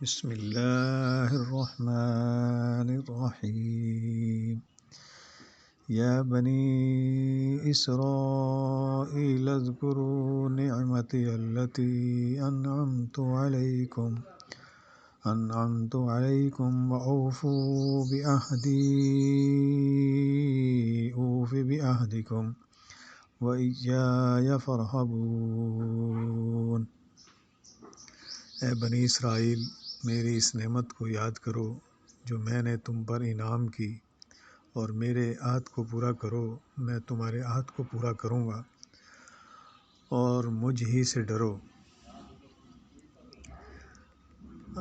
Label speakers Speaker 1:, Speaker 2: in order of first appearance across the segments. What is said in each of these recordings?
Speaker 1: بسم الله الرحمن الرحيم يا بني إسرائيل اذكروا نعمتي التي أنعمت عليكم وأوفوا أوف بعهدكم وإياي فارهبون۔ اے بنی اسرائیل، میری اس نعمت کو یاد کرو جو میں نے تم پر انعام کی، اور میرے عہد کو پورا کرو، میں تمہارے عہد کو پورا کروں گا، اور مجھ ہی سے ڈرو۔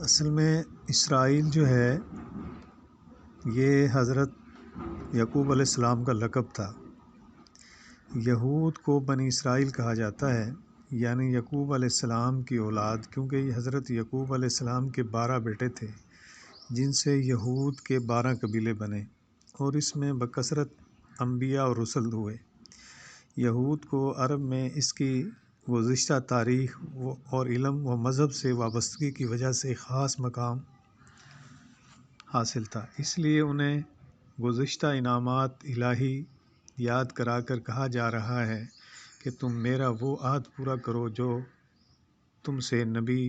Speaker 1: اصل میں اسرائیل جو ہے یہ حضرت یعقوب علیہ السلام کا لقب تھا۔ یہود کو بنی اسرائیل کہا جاتا ہے، یعنی یعقوب علیہ السلام کی اولاد، کیونکہ یہ حضرت یعقوب علیہ السلام کے 12 بیٹے تھے جن سے یہود کے 12 قبیلے بنے، اور اس میں بکثرت انبیاء اور رسل ہوئے۔ یہود کو عرب میں اس کی گزشتہ تاریخ اور علم و مذہب سے وابستگی کی وجہ سے ایک خاص مقام حاصل تھا، اس لیے انہیں گزشتہ انعامات الہی یاد کرا کر کہا جا رہا ہے کہ تم میرا وہ عہد پورا کرو جو تم سے نبی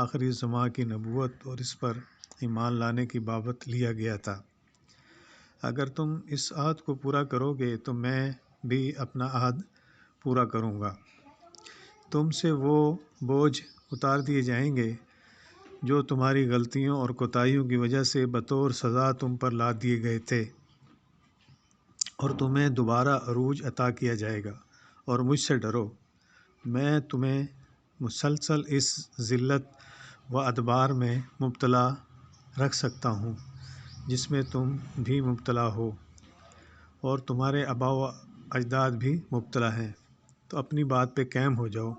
Speaker 1: آخری زماں کی نبوت اور اس پر ایمان لانے کی بابت لیا گیا تھا۔ اگر تم اس عہد کو پورا کرو گے تو میں بھی اپنا عہد پورا کروں گا۔ تم سے وہ بوجھ اتار دیے جائیں گے جو تمہاری غلطیوں اور کوتاہیوں کی وجہ سے بطور سزا تم پر لاد دیے گئے تھے، اور تمہیں دوبارہ عروج عطا کیا جائے گا، اور مجھ سے ڈرو۔ میں تمہیں مسلسل اس ذلت و ادبار میں مبتلا رکھ سکتا ہوں جس میں تم بھی مبتلا ہو، اور تمہارے آباء و اجداد بھی مبتلا ہیں، تو اپنی بات پہ قائم ہو جاؤ۔